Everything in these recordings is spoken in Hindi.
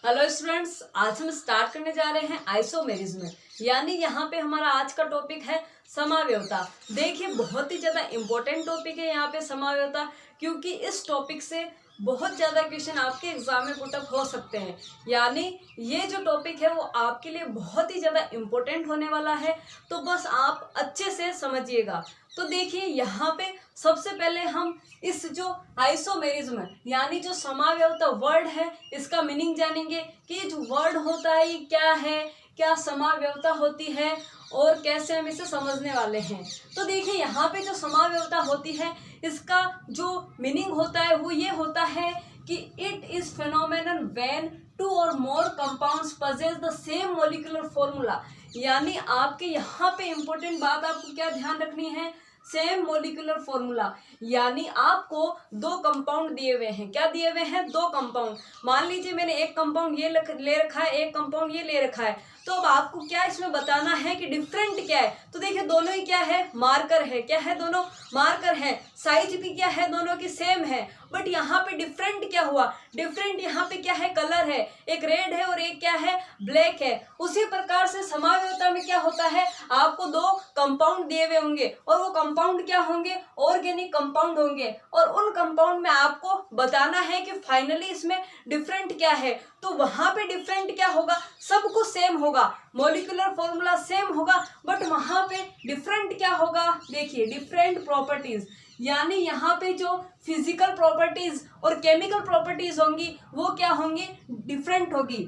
हेलो स्टूडेंट्स, आज हम स्टार्ट करने जा रहे हैं आइसोमेरिज्म में, यानी यहाँ पे हमारा आज का टॉपिक है समावयवता। देखिए, बहुत ही ज़्यादा इम्पोर्टेंट टॉपिक है यहाँ पे समावयवता, क्योंकि इस टॉपिक से बहुत ज़्यादा क्वेश्चन आपके एग्जाम में पुटअप हो सकते हैं। यानी ये जो टॉपिक है वो आपके लिए बहुत ही ज़्यादा इम्पोर्टेंट होने वाला है, तो बस आप अच्छे से समझिएगा। तो देखिए, यहाँ पे सबसे पहले हम इस जो आइसोमेरिज्म यानी जो समावयवता वर्ड है इसका मीनिंग जानेंगे कि जो वर्ड होता है ये क्या है, क्या समावयवता होती है और कैसे हम इसे समझने वाले हैं। तो देखिए, यहाँ पे जो समावयवता होती है इसका जो मीनिंग होता है वो ये होता है कि it is phenomenon when two और more compounds possess the same molecular formula. यानी आपके यहाँ पे इम्पोर्टेंट बात आपको क्या ध्यान रखनी है, सेम मोलिकुलर फॉर्मूला। यानी आपको दो कंपाउंड दिए हुए हैं। क्या दिए हुए हैं? दो कंपाउंड। मान लीजिए मैंने एक कंपाउंड ये ले रखा है, एक कंपाउंड ये ले रखा है, तो अब आपको क्या इसमें बताना है कि डिफरेंट क्या है। तो देखिए, दोनों ही क्या है, मार्कर है। क्या है? दोनों मार्कर है। साइज भी क्या है, दोनों की सेम है, बट यहाँ पे डिफरेंट क्या हुआ, डिफरेंट यहाँ पे क्या है, कलर है। एक रेड है और एक क्या है, ब्लैक है। उसी प्रकार से समावयवता में क्या होता है, आपको दो कंपाउंड दिए हुए होंगे और वो कंपाउंड क्या होंगे, ऑर्गेनिक कंपाउंड होंगे, और उन कंपाउंड में आपको बताना है कि फाइनली इसमें डिफरेंट क्या है। तो वहां पे डिफरेंट क्या होगा, सब कुछ सेम होगा, मॉलिक्यूलर फॉर्मूला सेम होगा, बट वहां पे डिफरेंट क्या होगा। देखिए, डिफरेंट प्रॉपर्टीज, यानी यहाँ पे जो फिजिकल प्रॉपर्टीज और केमिकल प्रॉपर्टीज होंगी वो क्या होंगी, डिफरेंट होगी।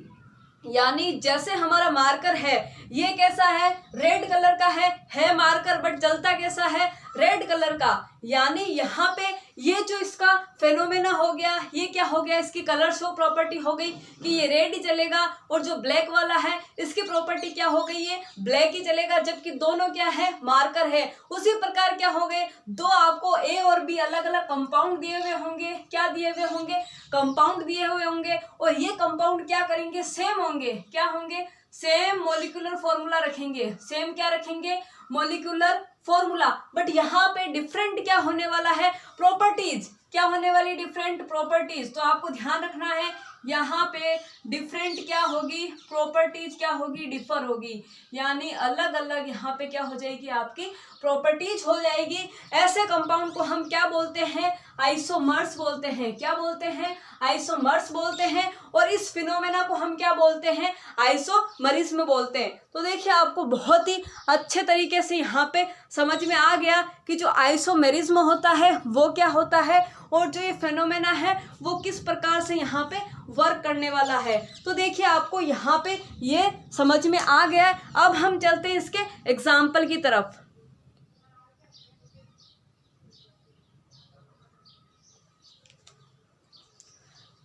यानी जैसे हमारा मार्कर है, ये कैसा है, रेड कलर का है मार्कर, बट जलता कैसा है, रेड कलर का। यानी यहाँ पे ये जो इसका फेनोमेना हो गया, ये क्या हो गया, इसकी कलर शो प्रॉपर्टी हो गई कि ये रेड ही चलेगा, और जो ब्लैक वाला है इसकी प्रॉपर्टी क्या हो गई, ये ब्लैक ही चलेगा, जबकि दोनों क्या है, मार्कर है। उसी प्रकार क्या हो गए, दो आपको ए और बी अलग अलग कंपाउंड दिए हुए होंगे। क्या दिए हुए होंगे, कंपाउंड दिए हुए होंगे, और ये कंपाउंड क्या करेंगे, सेम होंगे। क्या होंगे, सेम मोलिकुलर फॉर्मूला रखेंगे। सेम क्या रखेंगे, मोलिकुलर फॉर्मूला। बट यहाँ पे डिफरेंट क्या होने वाला है, प्रॉपर्टीज। क्या होने वाली, डिफरेंट प्रॉपर्टीज। तो आपको ध्यान रखना है, यहाँ पे डिफरेंट क्या होगी, प्रॉपर्टीज क्या होगी, डिफर होगी। यानी अलग अलग यहाँ पे क्या हो जाएगी, आपकी प्रॉपर्टीज हो जाएगी। ऐसे कंपाउंड को हम क्या बोलते हैं, आइसोमर्स बोलते हैं। क्या बोलते हैं, आइसोमर्स बोलते हैं। और इस फिनोमेना को हम क्या बोलते हैं, आइसोमरिज्म बोलते हैं। तो देखिए, आपको बहुत ही अच्छे तरीके से यहाँ पे समझ में आ गया कि जो आइसोमेरिज्म होता है वो क्या होता है, और जो ये फेनोमेना है वो किस प्रकार से यहाँ पे वर्क करने वाला है। तो देखिए, आपको यहाँ पे ये समझ में आ गया है। अब हम चलते हैं इसके एग्जाम्पल की तरफ।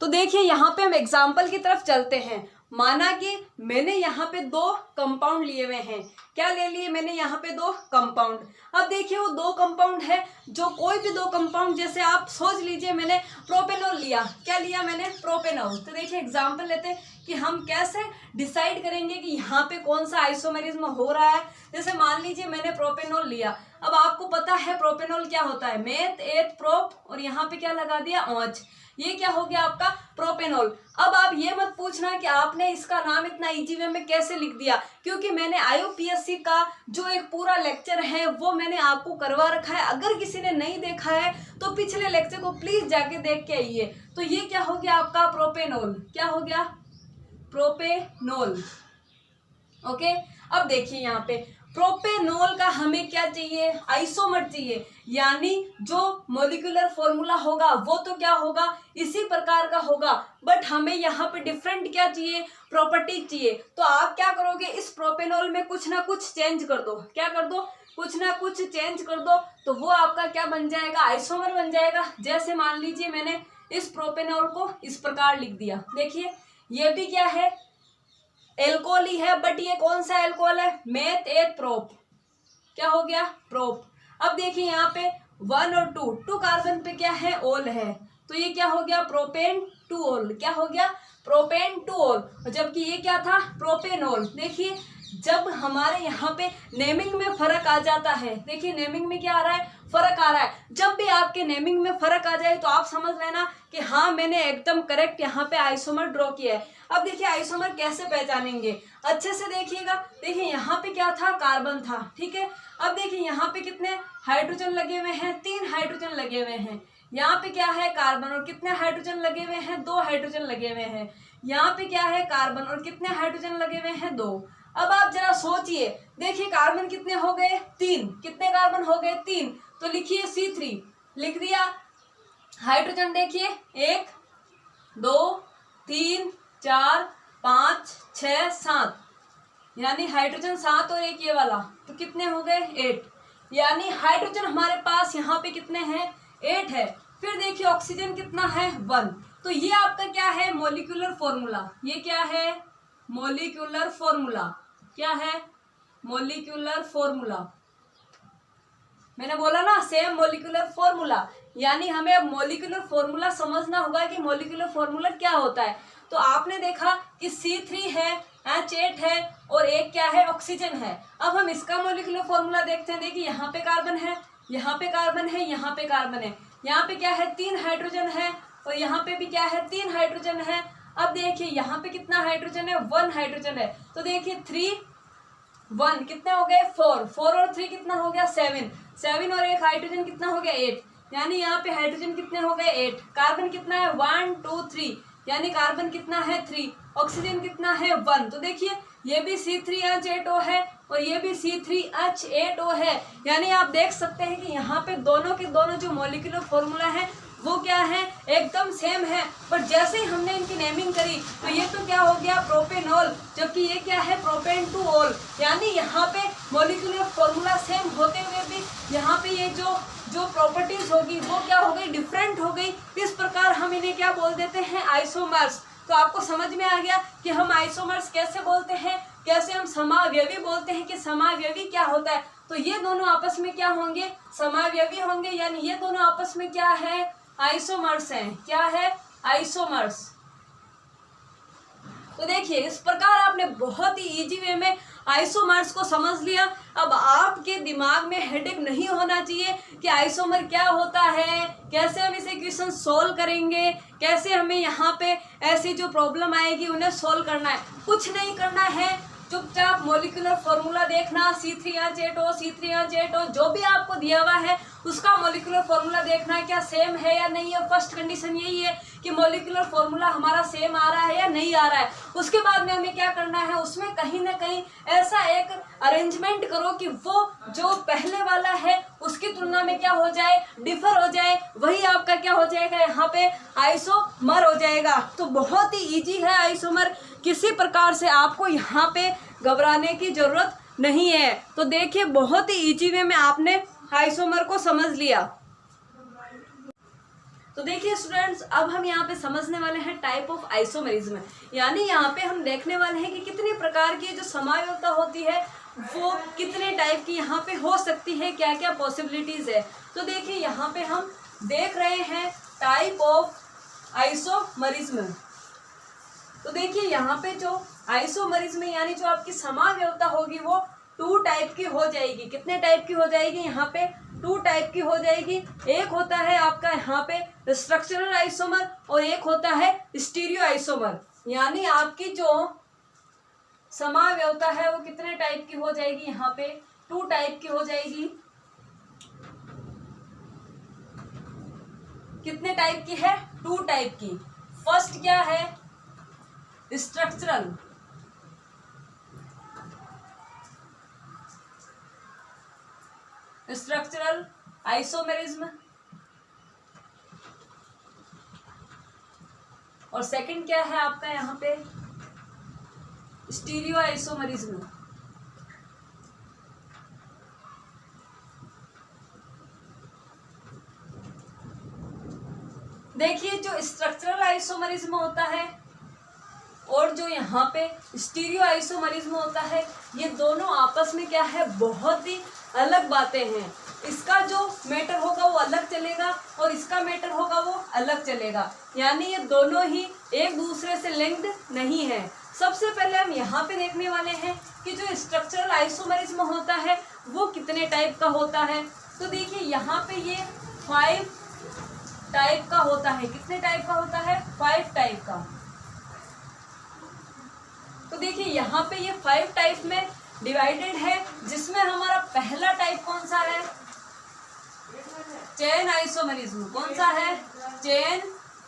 तो देखिए, यहाँ पे हम एग्जाम्पल की तरफ चलते हैं। माना कि मैंने यहाँ पे दो कंपाउंड लिए हुए हैं। क्या ले लिए मैंने, यहाँ पे दो कंपाउंड। अब देखिए, वो दो कंपाउंड है, जो कोई भी दो कंपाउंड, जैसे आप सोच लीजिए मैंने प्रोपेनॉल लिया। क्या लिया मैंने, प्रोपेनॉल। तो देखिए, एग्जाम्पल लेते हैं कि हम कैसे डिसाइड करेंगे कि यहाँ पे कौन सा आइसोमेरिज्म हो रहा है। जैसे मान लीजिए मैंने प्रोपेनॉल लिया। अब आपको पता है प्रोपेनॉल क्या होता है, मेथ एथ प्रोप, और यहाँ पे क्या लगा दिया, ओच। ये क्या हो गया आपका, प्रोपेनॉल। अब आप ये मत पूछना कि आपने इसका नाम इतना इजी वे में कैसे लिख दिया, क्योंकि मैंने IUPAC का जो एक पूरा लेक्चर है वो मैंने आपको करवा रखा है। अगर किसी ने नहीं देखा है तो पिछले लेक्चर को प्लीज जाके देख के आइए। तो ये क्या हो गया आपका, प्रोपेनॉल। क्या हो गया, प्रोपेनॉल। ओके। अब देखिए, यहाँ पे प्रोपेनॉल का हमें क्या चाहिए, आइसोमर चाहिए। यानी जो मोलिकुलर फॉर्मूला होगा वो तो क्या होगा, इसी प्रकार का होगा, बट हमें यहाँ पे डिफरेंट क्या चाहिए, प्रॉपर्टी चाहिए। तो आप क्या करोगे, इस प्रोपेनॉल में कुछ ना कुछ चेंज कर दो। क्या कर दो, कुछ ना कुछ चेंज कर दो, तो वो आपका क्या बन जाएगा, आइसोमर बन जाएगा। जैसे मान लीजिए मैंने इस प्रोपेनॉल को इस प्रकार लिख दिया। देखिए, ये भी क्या है, एल्कोहल ही है, बट ये कौन सा एल्कोहल है, मेथ एथ प्रोप। क्या हो गया, प्रोप। अब देखिए, यहाँ पे 1 और 2 कार्बन पे क्या है, ओल है, तो ये क्या हो गया, प्रोपेन टू ओल। क्या हो गया, प्रोपेन टू ओल। जबकि ये क्या था, प्रोपेनॉल। देखिए, जब हमारे यहाँ पे नेमिंग में फर्क आ जाता है, देखिए नेमिंग में क्या आ रहा है, फर्क आ रहा है। जब भी आपके नेमिंग में फर्क आ जाए तो आप समझ लेना कि हाँ मैंने एकदम करेक्ट यहाँ पे आइसोमर ड्रॉ किया है। अब देखिए आइसोमर कैसे पहचानेंगे, अच्छे से देखिएगा। देखिए यहाँ पे क्या था, कार्बन था, ठीक है। अब देखिए यहाँ पे कितने हाइड्रोजन लगे हुए हैं, 3 हाइड्रोजन लगे हुए हैं। यहाँ पे क्या है, कार्बन, और कितने हाइड्रोजन लगे हुए हैं, 2 हाइड्रोजन लगे हुए हैं। यहाँ पे क्या है, कार्बन, और कितने हाइड्रोजन लगे हुए हैं, 2। अब आप जरा सोचिए, देखिए कार्बन कितने हो गए, 3। कितने कार्बन हो गए, 3। तो लिखिए C3, लिख दिया। हाइड्रोजन देखिए 1 2 3 4 5 6 7, यानी हाइड्रोजन 7 और 1 ये वाला, तो कितने हो गए, 8। यानी हाइड्रोजन हमारे पास यहाँ पे कितने हैं, 8 है। फिर देखिए ऑक्सीजन कितना है, 1। तो ये आपका क्या है, मॉलिक्यूलर फॉर्मूला। ये क्या है, मॉलिक्यूलर फॉर्मूला। क्या है, मॉलिक्यूलर फॉर्मूला। मैंने बोला ना सेम मॉलिक्यूलर फॉर्मूला, यानी हमें अब मॉलिक्यूलर फॉर्मूला समझना होगा कि मॉलिक्यूलर फॉर्मूला क्या होता है। तो आपने देखा कि C3 है, H8 है, और एक क्या है, ऑक्सीजन है। अब हम इसका मॉलिक्यूलर फॉर्मूला देखते हैं। देखिए यहाँ पे कार्बन है, यहाँ पे कार्बन है, यहाँ पे कार्बन है, यहाँ पे क्या है, 3 हाइड्रोजन है, और यहाँ पे भी क्या है, 3 हाइड्रोजन है। अब देखिए यहाँ पे कितना हाइड्रोजन है, 1 हाइड्रोजन है। तो देखिए 3 1 कितने हो गए, 4 और 3 कितना हो गया, 7 और एक हाइड्रोजन कितना हो गया, 8। यानी यहाँ पे हाइड्रोजन कितने हो गए, 8। कार्बन कितना है, 1 2 3, यानी कार्बन कितना है, 3। ऑक्सीजन कितना है, 1। तो देखिए ये भी C3H8O है, और ये भी C3H8O है। यानी आप देख सकते हैं कि यहाँ पे दोनों के दोनों जो मॉलिक्यूलर फॉर्मूला है वो क्या है, एकदम सेम है। पर जैसे ही हमने इनकी नेमिंग करी तो ये तो क्या हो गया, प्रोपेनॉल, जबकि ये क्या है, प्रोपेन टू ऑल। यानी यहाँ पे मॉलिक्यूलर फॉर्मूला सेम होते हुए भी यहाँ पे ये जो प्रॉपर्टीज होगी वो क्या हो गई, डिफरेंट हो गई। इस प्रकार हम इन्हें क्या बोल देते हैं, आइसोमर्स। तो आपको समझ में आ गया कि हम आइसोमर्स कैसे बोलते हैं, कैसे हम समावयवी बोलते हैं, कि समावयवी क्या होता है। तो ये दोनों आपस में क्या होंगे, समावयवी होंगे, यानी ये दोनों आपस में क्या है, आइसोमर्स हैं। क्या है, आइसोमर्स। तो देखिए इस प्रकार आपने बहुत ही इजी वे में आइसोमर्स को समझ लिया। अब आपके दिमाग में हेडेक नहीं होना चाहिए कि आइसोमर क्या होता है, कैसे हम इसे क्वेश्चन सोल्व करेंगे, कैसे हमें यहाँ पे ऐसी जो प्रॉब्लम आएगी उन्हें सोल्व करना है। कुछ नहीं करना है, चुपचाप मॉलिक्यूलर फॉर्मूला देखना, C3H8O जो भी आपको दिया हुआ है उसका मॉलिक्यूलर फॉर्मूला देखना क्या सेम है या नहीं है। फर्स्ट कंडीशन यही है कि मॉलिक्यूलर फॉर्मूला हमारा सेम आ रहा है या नहीं आ रहा है। उसके बाद में हमें क्या करना है, उसमें कहीं ना कहीं ऐसा एक अरेंजमेंट करो कि वो जो पहले वाला है उसकी तुलना में क्या हो जाए, डिफर हो जाए, वही आपका क्या हो जाएगा, यहाँ पे आइसोमर हो जाएगा। तो बहुत ही इजी है आइसोमर, किसी प्रकार से आपको यहाँ पे घबराने की जरूरत नहीं है। तो देखिए बहुत ही इजी वे में आपने आइसोमर को समझ लिया। तो देखिए स्टूडेंट्स, अब हम यहाँ पे समझने वाले हैं टाइप ऑफ आइसोमेरिज्म, यानी यहाँ पे हम देखने वाले हैं कि कितने प्रकार की जो समावयवता होती है वो कितने टाइप की यहाँ पे हो सकती है, क्या क्या पॉसिबिलिटीज है। तो देखिए यहाँ पे हम देख रहे हैं टाइप ऑफ आइसोमेरिज्म। तो देखिए यहाँ पे जो आइसोमेरिज्म यानी जो आपकी समावयवता होगी वो 2 टाइप की हो जाएगी। कितने टाइप की हो जाएगी, यहाँ पे 2 टाइप की हो जाएगी। एक होता है आपका यहाँ पे स्ट्रक्चरल आइसोमर और एक होता है स्टीरियो आइसोमर। यानी आपकी जो समावयवता है वो कितने टाइप की हो जाएगी, यहाँ पे 2 टाइप की हो जाएगी। कितने टाइप की है, 2 टाइप की। फर्स्ट क्या है, स्ट्रक्चरल, स्ट्रक्चरल आइसोमेरिज्म, और सेकंड क्या है आपका यहाँ पे स्टीरियो आइसोमेरिज्म। देखिए जो स्ट्रक्चरल आइसोमेरिज्म होता है और जो यहाँ पे स्टीरियो आइसोमेरिज्म होता है, ये दोनों आपस में क्या है, बहुत ही अलग बातें हैं। इसका जो मैटर होगा वो अलग चलेगा और इसका मैटर होगा वो अलग चलेगा। यानी ये दोनों ही एक दूसरे से लिंक्ड नहीं है। सबसे पहले हम यहाँ पे देखने वाले हैं कि जो स्ट्रक्चरल आइसोमेरिज्म होता है वो कितने टाइप का होता है। तो देखिए यहाँ पे ये 5 टाइप का होता है। कितने टाइप का होता है? 5 टाइप का। तो देखिए यहाँ पे ये 5 टाइप में डिवाइडेड है, जिसमें हमारा पहला टाइप कौन सा है? Chain isomerism. कौन सा है? Chain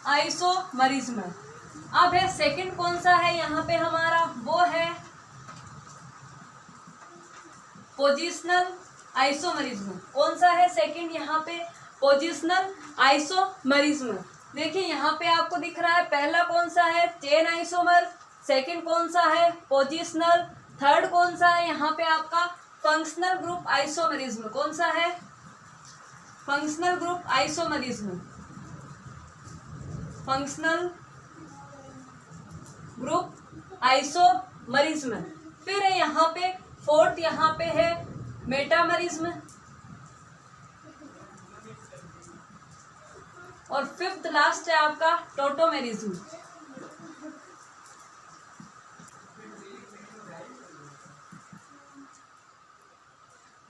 isomerism. अब है सेकंड कौन सा है यहाँ पे हमारा? वो है पोजिशनल आइसोमेरिज्म। कौन सा है सेकंड यहाँ पे? Positional isomerism. देखिए यहाँ पे आपको दिख रहा है, पहला कौन सा है? Chain isomer. सेकंड कौन सा है? पोजिशनल। थर्ड कौन सा है यहाँ पे आपका? Functional group isomerism. कौन सा है? Functional group isomerism. Functional group isomerism. फिर है यहाँ पे फोर्थ, यहाँ पे है मेटामेरिज्म। और फिफ्थ लास्ट है आपका टोटोमेरिज्म।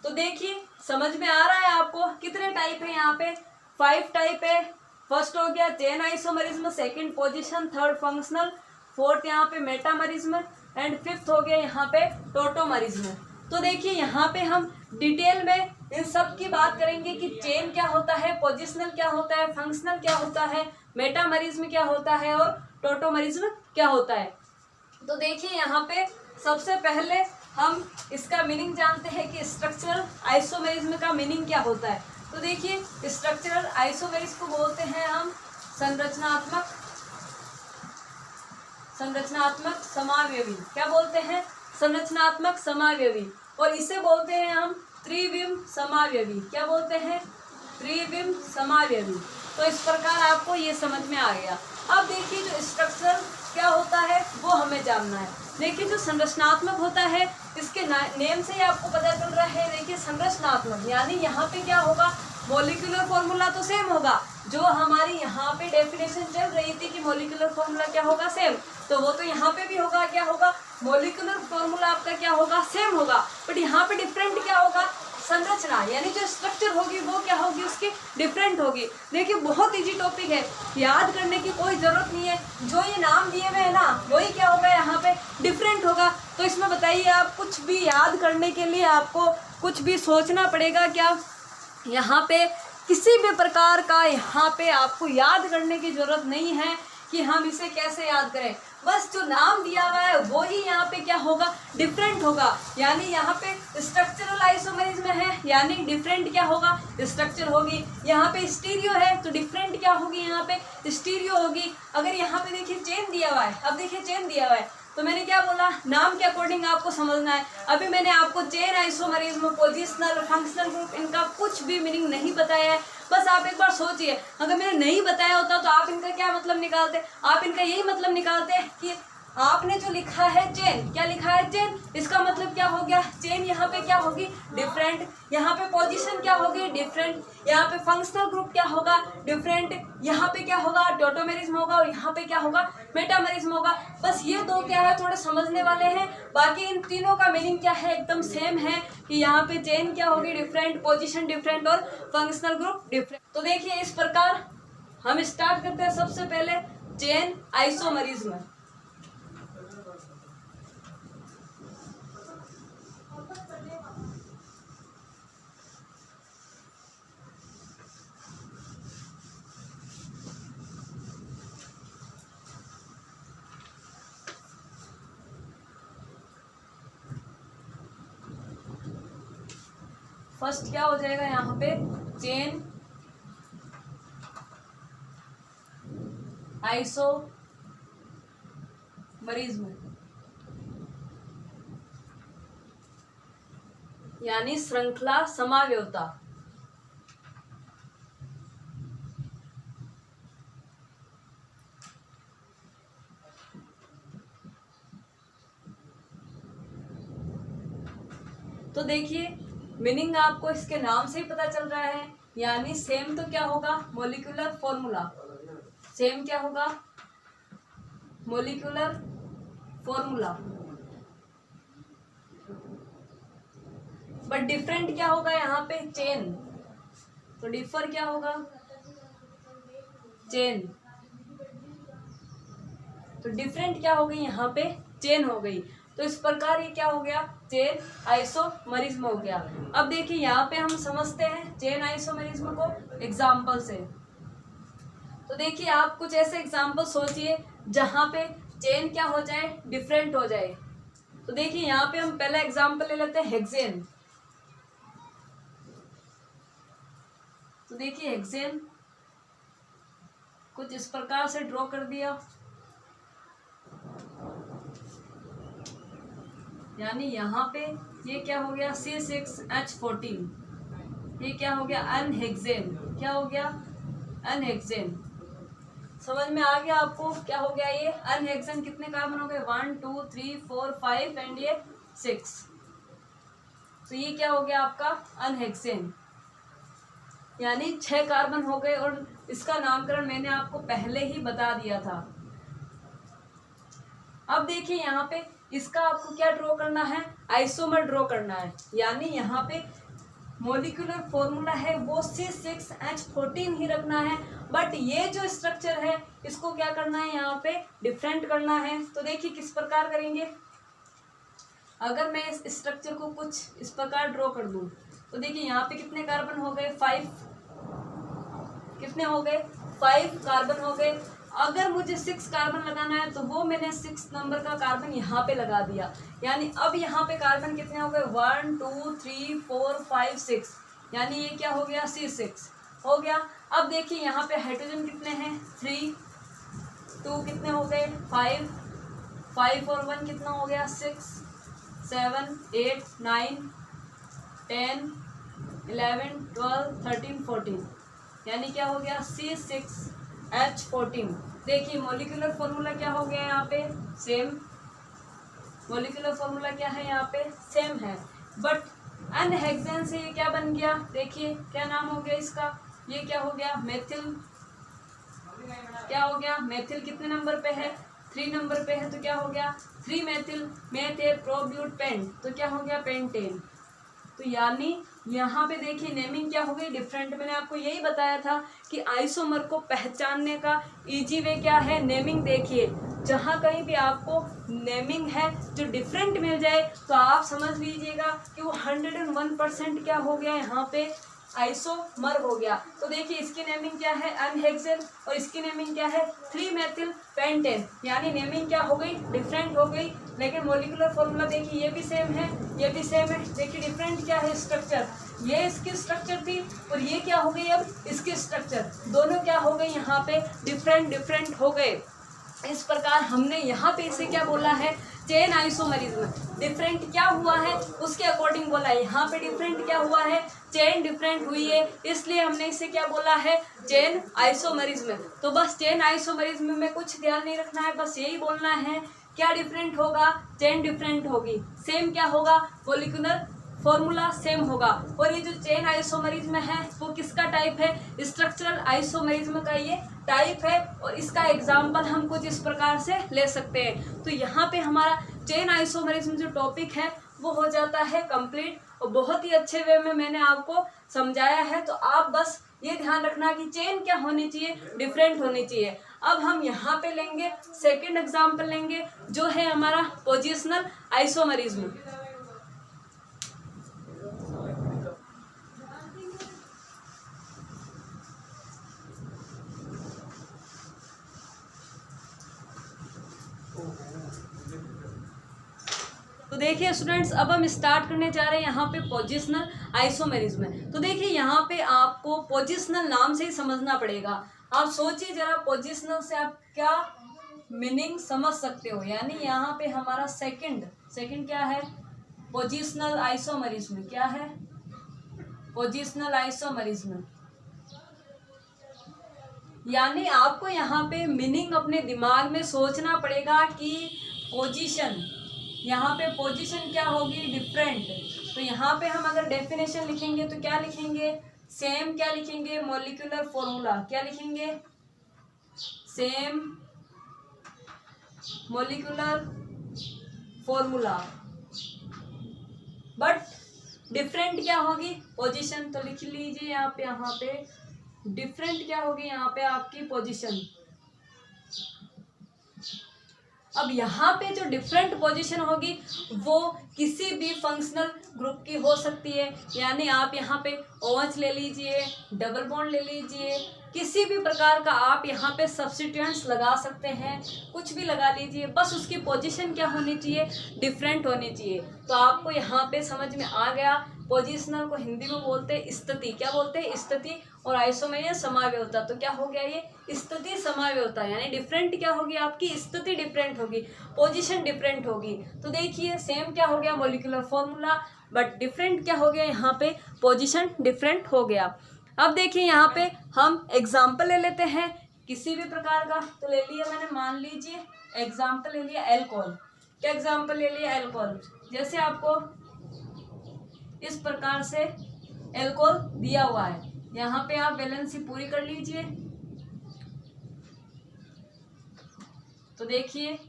तो देखिए समझ में आ रहा है आपको कितने टाइप है यहाँ पे? 5 टाइप है। फर्स्ट हो गया chain isomerism, second position, third functional, fourth यहाँ पे मेटामेरिज्म एंड फिफ्थ हो गया यहाँ पे टोटोमेरिज्म। तो देखिए यहाँ पे हम डिटेल में इन सब की बात करेंगे कि चेन क्या होता है, पोजिशनल क्या होता है, फंक्शनल क्या होता है, मेटामेरिज्म क्या होता है और टोटोमेरिज्म क्या होता है। तो देखिए यहाँ पे सबसे पहले हम इसका मीनिंग जानते हैं कि स्ट्रक्चरल आइसोमेरिज्म का मीनिंग क्या होता है। तो देखिए स्ट्रक्चरल आइसोमेरिज्म को बोलते हैं हम संरचनात्मक समावयवी। क्या बोलते हैं? संरचनात्मक समावयवी। और इसे बोलते हैं हम त्रिविम समावयवी। क्या बोलते हैं? त्रिविम समावयवी। तो इस प्रकार आपको ये समझ में आ गया। अब देखिए जो स्ट्रक्चरल क्या होता है वो हमें जानना है। देखिए जो संरचनात्मक होता है, इसके नेम से ही आपको पता चल रहा है। देखिए संरचनात्मक यानी यहाँ पे क्या होगा? मॉलिक्यूलर फॉर्मूला तो सेम होगा। जो हमारी यहाँ पे डेफिनेशन चल रही थी कि मॉलिक्यूलर फॉर्मूला क्या होगा? सेम। तो वो तो यहाँ पे भी होगा। क्या होगा? मॉलिक्यूलर फॉर्मूला आपका क्या होगा? सेम होगा। बट यहाँ पे डिफरेंट क्या होगा? संरचना यानी जो स्ट्रक्चर होगी वो क्या होगी? उसकी डिफरेंट होगी। देखिए बहुत इजी टॉपिक है, याद करने की कोई जरूरत नहीं है। जो ये नाम दिए हुए है ना, वही क्या होगा? यहाँ पे डिफरेंट होगा। तो इसमें बताइए, आप कुछ भी याद करने के लिए आपको कुछ भी सोचना पड़ेगा क्या? यहाँ पे किसी भी प्रकार का यहाँ पे आपको याद करने की जरूरत नहीं है कि हम इसे कैसे याद करें। बस जो नाम दिया हुआ है वो ही यहाँ पे क्या होगा? डिफरेंट होगा। यानी यहाँ पे स्ट्रक्चरल आइसोमेरिज्म है यानी डिफरेंट क्या होगा? स्ट्रक्चर होगी। यहाँ पे स्टीरियो है तो डिफरेंट क्या होगी? यहाँ पे स्टीरियो होगी। अगर यहाँ पे देखिए चेन दिया हुआ है, अब देखिए चेन दिया हुआ है तो मैंने क्या बोला? नाम के अकॉर्डिंग आपको समझना है। अभी मैंने आपको chain isomerism, positional, functional group इनका कुछ भी मीनिंग नहीं बताया है। बस आप एक बार सोचिए, अगर मैंने नहीं बताया होता तो आप इनका क्या मतलब निकालते? आप इनका यही मतलब निकालते कि आपने जो लिखा है चेन, क्या लिखा है? चेन। इसका मतलब क्या हो गया? चेन यहाँ पे क्या होगी? डिफरेंट। यहाँ पे पोजीशन क्या होगी? डिफरेंट। यहाँ पे फंक्शनल ग्रुप क्या होगा? डिफरेंट। यहाँ पे क्या होगा? टोटोमेरिज्म होगा। और यहाँ पे क्या होगा? मेटामेरिज्म होगा। बस ये दो क्या है? थोड़े समझने वाले हैं। बाकी इन तीनों का मीनिंग क्या है? एकदम सेम है कि यहाँ पे चेन क्या होगी? डिफरेंट, पोजिशन डिफरेंट और फंक्शनल ग्रुप डिफरेंट। तो देखिए इस प्रकार हम स्टार्ट करते हैं सबसे पहले चेन आइसोमेरिज्म। फर्स्ट क्या हो जाएगा यहाँ पे? चेन आइसोमेरिज्म यानी श्रृंखला समावयवता। तो देखिए मीनिंग आपको इसके नाम से ही पता चल रहा है। यानी सेम तो क्या होगा? Molecular formula. सेम क्या होगा? मॉलिक्यूलर फॉर्मूला, बट डिफरेंट क्या होगा यहाँ पे, चेन। तो डिफर क्या होगा, चेन। तो डिफरेंट क्या हो गई यहाँ पे, चेन हो गई। तो इस प्रकार ये क्या हो गया, चेन आइसोमरिज्म हो गया। अब देखिए यहाँ पे हम समझते हैं चेन आइसोमरिज्म को एग्जाम्पल से। तो देखिए आप कुछ ऐसे एग्जाम्पल सोचिए जहां पे चेन क्या हो जाए, डिफरेंट हो जाए। तो देखिए यहाँ पे हम पहला एग्जाम्पल ले लेते हैं हेक्सेन। तो देखिए हेक्सेन कुछ इस प्रकार से ड्रॉ कर दिया, यानी यहाँ पे ये क्या हो गया, C6H14, ये क्या हो गया, अनहेक्सेन। क्या हो गया, अनहेक्सेन। समझ में आ गया आपको क्या हो गया, ये अनहेक्सेन कितने कार्बन हो गए, 1 2 3 4 5 एंड ये 6। तो ये क्या हो गया आपका अनहेक्सेन, यानी 6 कार्बन हो गए। और इसका नामकरण मैंने आपको पहले ही बता दिया था। अब देखिए यहाँ पे इसका आपको क्या ड्रॉ करना है, आइसोमर ड्रॉ करना है। यानी यहाँ पे मॉलिक्यूलर फॉर्मूला है वो C6H14 ही रखना है, बट ये जो स्ट्रक्चर है इसको क्या करना है, यहाँ पे डिफरेंट करना है। तो देखिए किस प्रकार करेंगे, अगर मैं इस स्ट्रक्चर को कुछ इस प्रकार ड्रॉ कर दूं, तो देखिए यहाँ पे कितने कार्बन हो गए, 5। कितने हो गए, 5 कार्बन हो गए। अगर मुझे 6 कार्बन लगाना है तो वो मैंने 6 नंबर का कार्बन यहाँ पे लगा दिया। यानी अब यहाँ पे कार्बन कितने हो गए, 1 2 3 4 5 6, यानी ये क्या हो गया, C6 हो गया। अब देखिए यहाँ पे हाइड्रोजन कितने हैं, 3 2 कितने हो गए, 5 5 और 1 कितना हो गया, 6 7 8 9 10 11 12 13 14, यानी क्या हो गया, C6H14। देखिए मॉलिक्यूलर फॉर्मूला क्या हो गया यहाँ पे, सेम। मॉलिक्यूलर फॉर्मूला क्या है यहाँ पे, सेम है। बट अनहेक्सेन से ये क्या बन गया, देखिए क्या नाम हो गया इसका, ये क्या हो गया, मेथिल। क्या हो गया, मेथिल कितने नंबर पे है, 3 नंबर पे है। तो क्या हो गया, 3 मेथिल मेथेप्रोब्यूटेंट, तो क्या हो गया, पेंटेन। तो यानी यहाँ पे देखिए नेमिंग क्या हो गई, डिफरेंट। मैंने आपको यही बताया था कि आइसोमर को पहचानने का इजी वे क्या है, नेमिंग। देखिए जहाँ कहीं भी आपको नेमिंग है जो डिफरेंट मिल जाए तो आप समझ लीजिएगा कि वो 101% क्या हो गया, यहाँ पे आइसोमर हो गया। तो देखिए इसकी नेमिंग क्या है, अनहेक्सेन, और इसकी नेमिंग क्या है, 3 मेथिल पेंटेन। यानी नेमिंग क्या हो गई, डिफरेंट हो गई। लेकिन मॉलिक्यूलर फॉर्मूला देखिए ये भी सेम है, ये भी सेम है। देखिए डिफरेंट क्या है, स्ट्रक्चर। ये इसकी स्ट्रक्चर थी और ये क्या हो गई अब इसकी स्ट्रक्चर, दोनों क्या हो गई यहाँ पे, डिफरेंट हो गए। इस प्रकार हमने यहाँ पे इसे क्या बोला है, चेन आइसोमरिज्म। डिफरेंट क्या हुआ है उसके अकॉर्डिंग बोला है। यहाँ पे डिफरेंट क्या हुआ है, चेन डिफरेंट हुई है, इसलिए हमने इसे क्या बोला है, चेन आइसोमरिज्म। तो बस चेन आइसोमरिज्म में कुछ ध्यान नहीं रखना है, बस यही बोलना है क्या डिफरेंट होगा, चेन डिफरेंट होगी। सेम क्या होगा, मॉलिक्यूलर फॉर्मूला सेम होगा। और ये जो चेन आइसोमरिज्म है वो किसका टाइप है, स्ट्रक्चरल आइसोमरिज्म का ये टाइप है। और इसका एग्जाम्पल हम कुछ इस प्रकार से ले सकते हैं। तो यहाँ पे हमारा चेन आइसोमरिज्म जो टॉपिक है वो हो जाता है कंप्लीट, और बहुत ही अच्छे वे में मैंने आपको समझाया है। तो आप बस ये ध्यान रखना कि चेन क्या होनी चाहिए, डिफरेंट होनी चाहिए। अब हम यहाँ पे लेंगे सेकेंड एग्जाम्पल लेंगे जो है हमारा पोजिशनल आइसोमरिज्म। तो देखिए स्टूडेंट्स, अब हम स्टार्ट करने जा रहे हैं यहाँ पे पोजिशनल आइसोमेरिज्म। तो देखिए यहाँ पे आपको पोजिशनल नाम से ही समझना पड़ेगा। आप सोचिए जरा, पोजिशनल से आप क्या मीनिंग समझ सकते हो। यानी यहाँ पे हमारा सेकंड क्या है, पोजिशनल आइसोमेरिज्म। क्या है, पोजिशनल आइसोमेरिज्म। यानी आपको यहाँ पे मीनिंग अपने दिमाग में सोचना पड़ेगा कि पोजीशन, यहाँ पे पोजीशन क्या होगी, डिफरेंट। तो यहाँ पे हम अगर डेफिनेशन लिखेंगे तो क्या लिखेंगे, सेम। क्या लिखेंगे, मॉलिक्यूलर फॉर्मूला। क्या लिखेंगे, same molecular formula, but different क्या होगी पोजीशन। तो लिख लीजिए आप यहाँ पे डिफरेंट क्या होगी यहाँ पे आपकी पोजीशन। अब यहाँ पे जो डिफरेंट पोजीशन होगी वो किसी भी फंक्शनल ग्रुप की हो सकती है, यानी आप यहाँ पे OH ले लीजिए, डबल बॉन्ड ले लीजिए, किसी भी प्रकार का आप यहाँ पे सब्स्टिट्यूएंट्स लगा सकते हैं, कुछ भी लगा लीजिए, बस उसकी पोजीशन क्या होनी चाहिए, डिफरेंट होनी चाहिए। तो आपको यहाँ पे समझ में आ गया। पोजिशनल को हिंदी में बोलते हैं स्थिति, क्या बोलते हैं स्थिति, और आइसोमेरिज्म समाव्यवता। तो क्या हो गया ये स्थिति समाव्यवता, यानी डिफरेंट क्या होगी आपकी स्थिति डिफरेंट होगी, पोजीशन डिफरेंट होगी। तो देखिए सेम क्या हो गया मॉलिक्यूलर फॉर्मूला, बट डिफरेंट क्या हो गया यहाँ पे पोजीशन डिफरेंट हो गया। अब देखिए यहाँ पे हम एग्जाम्पल ले लेते हैं किसी भी प्रकार का। तो ले लिया मैंने, मान लीजिए एग्जाम्पल ले लिया एल्कोहल। क्या एग्जाम्पल ले लिया एल्कोहल, जैसे आपको इस प्रकार से एल्कोहल दिया हुआ है, यहाँ पे आप वैलेंसी पूरी कर लीजिए। तो देखिए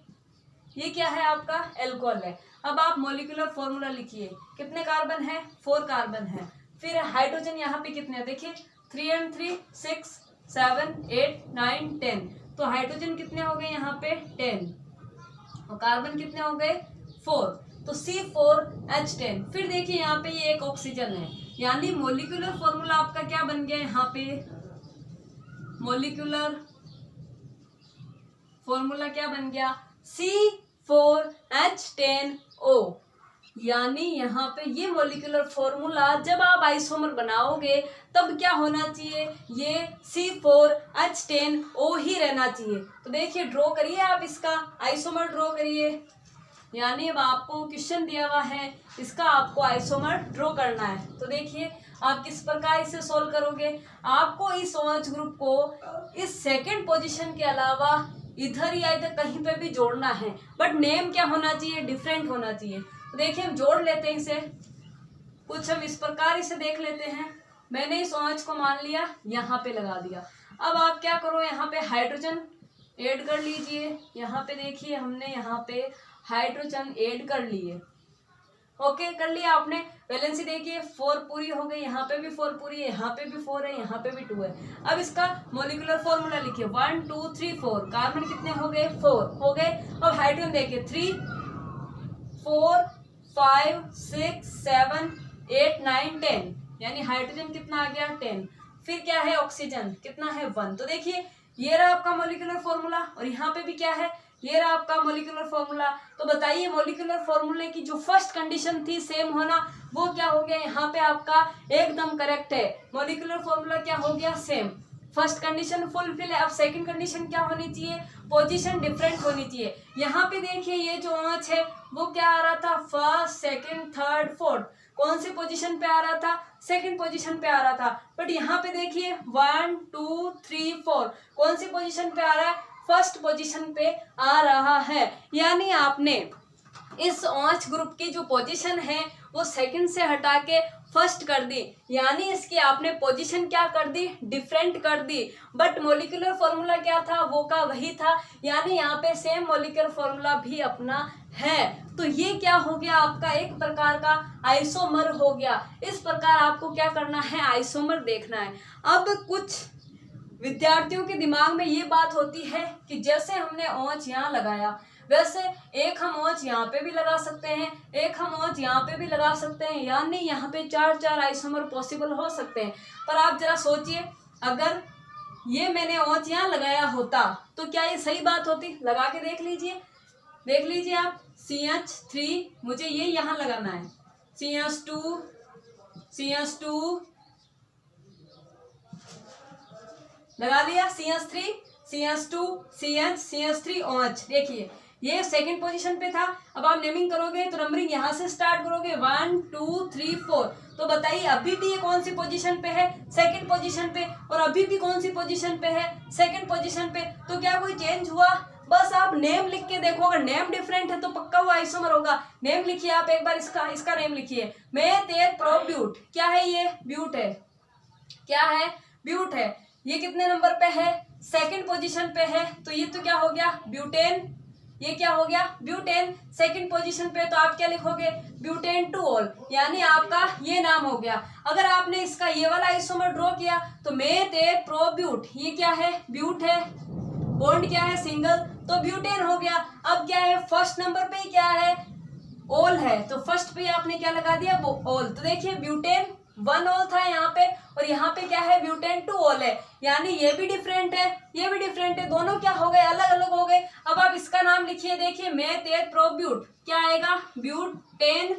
ये क्या है आपका एल्कोहल है। अब आप मॉलिक्यूलर फॉर्मूला लिखिए, कितने कार्बन है 4 कार्बन है। फिर हाइड्रोजन यहाँ पे कितने हैं देखिए 3 and 3 6 7 8 9 10। तो हाइड्रोजन कितने हो गए यहाँ पे 10 और कार्बन कितने हो गए 4, तो C4H10। फिर देखिए यहाँ पे ये एक ऑक्सीजन है, यानी मॉलिक्यूलर फॉर्मूला आपका क्या बन गया यहाँ पे, मॉलिक्यूलर फॉर्मूला क्या बन गया C4H10O। यानी यहाँ पे ये मॉलिक्यूलर फॉर्मूला जब आप आइसोमर बनाओगे तब क्या होना चाहिए, ये C4H10O ही रहना चाहिए। तो देखिए ड्रॉ करिए आप इसका आइसोमर ड्रॉ करिए, यानी अब आपको क्वेश्चन दिया हुआ है इसका आपको आइसोमर ड्रॉ करना है। तो देखिए आप किस प्रकार इसे सोल्व करोगे, आपको इस OH ग्रुप को इस सेकंड पोजीशन के अलावा इधर या इधर कहीं पे भी जोड़ना है, बट नेम क्या होना चाहिए डिफरेंट होना चाहिए। तो देखिए हम जोड़ लेते हैं इसे, कुछ हम इस प्रकार इसे देख लेते हैं। मैंने इस OH को मान लिया यहाँ पे लगा दिया। अब आप क्या करो यहाँ पे हाइड्रोजन ऐड कर लीजिए। यहाँ पे देखिए हमने यहाँ पे हाइड्रोजन ऐड कर लिए, ओके कर लिया आपने। वैलेंसी देखिए 4 पूरी हो गई, यहाँ पे भी 4 पूरी है, यहाँ पे भी 4 है, यहाँ पे भी 2 है। अब इसका मॉलिक्यूलर फॉर्मूला लिखिए 1 2 3 4। कार्बन कितने हो गए 4 हो गए। अब हाइड्रोजन देखिए 3 4 5 6 7 8 9 10, यानी हाइड्रोजन कितना आ गया 10। फिर क्या है ऑक्सीजन कितना है 1। तो देखिए ये रहा आपका मॉलिक्यूलर फॉर्मूला, और यहाँ पे भी क्या है ये रहा आपका मॉलिक्यूलर फॉर्मूला। तो बताइए मॉलिक्यूलर फॉर्मूले की जो फर्स्ट कंडीशन थी सेम होना, वो क्या हो गया यहाँ पे आपका एकदम करेक्ट है। मॉलिक्यूलर फॉर्मूला क्या हो गया सेम, फर्स्ट कंडीशन फुलफिल है। अब सेकंड कंडीशन क्या होनी चाहिए, पोजीशन डिफरेंट होनी चाहिए। यहाँ पे देखिए ये जो OH है वो क्या आ रहा था फर्स्ट सेकंड थर्ड फोर्थ, कौन सी पोजीशन पे आ रहा था सेकंड पोजीशन पे आ रहा था। बट यहाँ पे देखिए 1 2 3 4 कौन सी पोजीशन पे आ रहा है फर्स्ट पोजीशन पे आ रहा है। यानी आपने इस OH ग्रुप की जो पोजीशन है वो सेकंड से हटा के फर्स्ट कर दी, यानी इसकी आपने पोजीशन क्या कर दी डिफरेंट कर दी। बट मॉलिक्यूलर फॉर्मूला क्या था वो का वही था, यानी यहाँ पे सेम मॉलिक्यूलर फॉर्मूला भी अपना है। तो ये क्या हो गया आपका एक प्रकार का आइसोमर हो गया। इस प्रकार आपको क्या करना है आइसोमर देखना है। अब कुछ विद्यार्थियों के दिमाग में ये बात होती है कि जैसे हमने OH यहाँ लगाया वैसे एक हम OH यहाँ पे भी लगा सकते हैं, एक हम OH यहाँ पे भी लगा सकते हैं, यानी यहाँ पे 4 आइसोमर पॉसिबल हो सकते हैं। पर आप जरा सोचिए अगर ये मैंने OH यहाँ लगाया होता तो क्या ये सही बात होती, लगा के देख लीजिए आप CH3 मुझे ये यहाँ लगाना है, CH2 लगा लिया, CH3 CH2 CH3 OH। देखिए ये सेकंड पोजीशन पे था। अब आप नेमिंग करोगे तो नंबरिंग यहाँ से स्टार्ट करोगे 1 2 3 4। तो बताइए अभी भी ये कौन सी पोजीशन पे है सेकंड पोजीशन पे, और अभी भी कौन सी पोजीशन पे है सेकंड पोजीशन पे। तो क्या कोई चेंज हुआ, बस आप नेम लिख के देखो, अगर नेम डिफरेंट है तो पक्का वो आइसोमर होगा। नेम लिखिए आप एक बार, इसका नेम लिखिए मेथेप्रोब्यूट। क्या है ये ब्यूट है, क्या है ब्यूट है। ये कितने नंबर पे है सेकंड पोजीशन पे है, तो ये तो क्या हो गया ब्यूटेन, ये क्या हो गया ब्यूटेन। सेकंड पोजीशन पे तो आप क्या लिखोगे ब्यूटेन टू ऑल, यानी आपका ये नाम हो गया। अगर आपने इसका ये वाला आइसोमर ड्रॉ किया तो मेथ ए प्रोब्यूट, ये क्या है ब्यूट है, बॉन्ड क्या है सिंगल, तो ब्यूटेन हो गया। अब क्या है फर्स्ट नंबर पे क्या है ऑल है, तो फर्स्ट पे आपने क्या लगा दिया वो ऑल। तो देखिए ब्यूटेन वन ऑल था यहाँ पे, और यहाँ पे क्या है ब्यूटेन टू ऑल है, यानी ये भी डिफरेंट है ये भी डिफरेंट है, दोनों क्या हो गए अलग अलग हो गए। अब आप इसका नाम लिखिए, देखिए मेथ ए प्रोब्यूट क्या आएगा ब्यूटेन,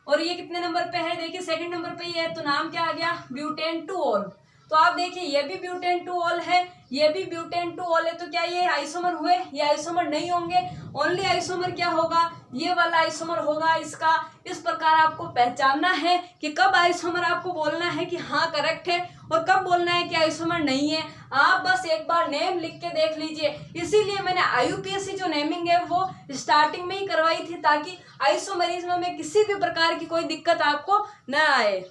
और ये कितने नंबर पे है देखिए सेकंड नंबर पे ही है, तो नाम क्या आ गया ब्यूटेन टू ऑल। तो आप देखिए ये भी ब्यूटेन टू ऑल है, ये भी ब्यूटेन टू ऑल है, तो क्या ये आइसोमर हुए, ये आइसोमर नहीं होंगे। ओनली आइसोमर क्या होगा ये वाला आइसोमर होगा इसका। इस प्रकार आपको पहचानना है कि कब आइसोमर आपको बोलना है कि हाँ करेक्ट है, और कब बोलना है कि आइसोमर नहीं है। आप बस एक बार नेम लिख के देख लीजिए, इसीलिए मैंने IUPAC जो नेमिंग है वो स्टार्टिंग में ही करवाई थी, ताकि आइसोमरिज्म में किसी भी प्रकार की कोई दिक्कत आपको न आए।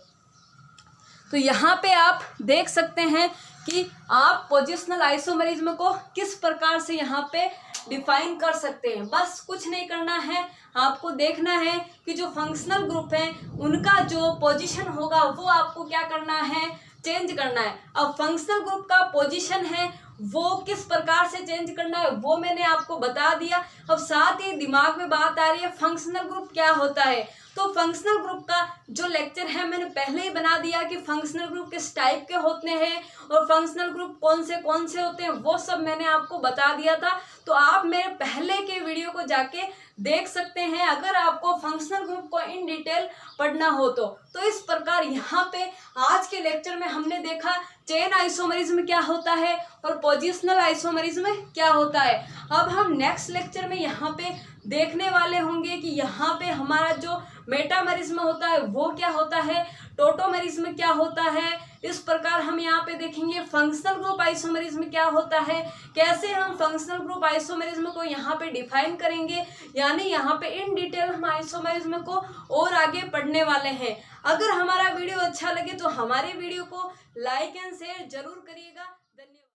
तो यहाँ पे आप देख सकते हैं कि आप पोजिशनल आइसोमरिज्म को किस प्रकार से यहाँ पे डिफाइन कर सकते हैं। बस कुछ नहीं करना है, आपको देखना है कि जो फंक्शनल ग्रुप हैं उनका जो पोजीशन होगा वो आपको क्या करना है चेंज करना है। अब फंक्शनल ग्रुप का पोजीशन है वो किस प्रकार से चेंज करना है वो मैंने आपको बता दिया। अब साथ ही दिमाग में बात आ रही है फंक्शनल ग्रुप क्या होता है, तो फंक्शनल ग्रुप का जो लेक्चर है मैंने पहले ही बना दिया कि फंक्शनल ग्रुप किस टाइप के होते हैं और फंक्शनल ग्रुप कौन से होते हैं, वो सब मैंने आपको बता दिया था। तो आप मेरे पहले के वीडियो को जाके देख सकते हैं अगर आपको फंक्शनल ग्रुप को इन डिटेल पढ़ना हो तो इस प्रकार यहाँ पे आज के लेक्चर में हमने देखा चेन आइसोमरिज्म क्या होता है और पोजिशनल आइसोमरिज्म क्या होता है। अब हम नेक्स्ट लेक्चर में यहाँ पे देखने वाले होंगे कि यहाँ पे हमारा जो मेटामरिज्म होता है वो क्या होता है, टोटोमरिज्म क्या होता है। इस प्रकार हम यहाँ पे देखेंगे फंक्शनल ग्रुप आइसोमरिज्म क्या होता है, कैसे हम फंक्शनल ग्रुप आइसोमरिज्म को यहाँ पे डिफाइन करेंगे, यानी यहाँ पे इन डिटेल हम आइसोमरिज्म को और आगे पढ़ने वाले हैं। अगर हमारा वीडियो अच्छा लगे तो हमारे वीडियो को लाइक एंड शेयर जरूर करिएगा। धन्यवाद।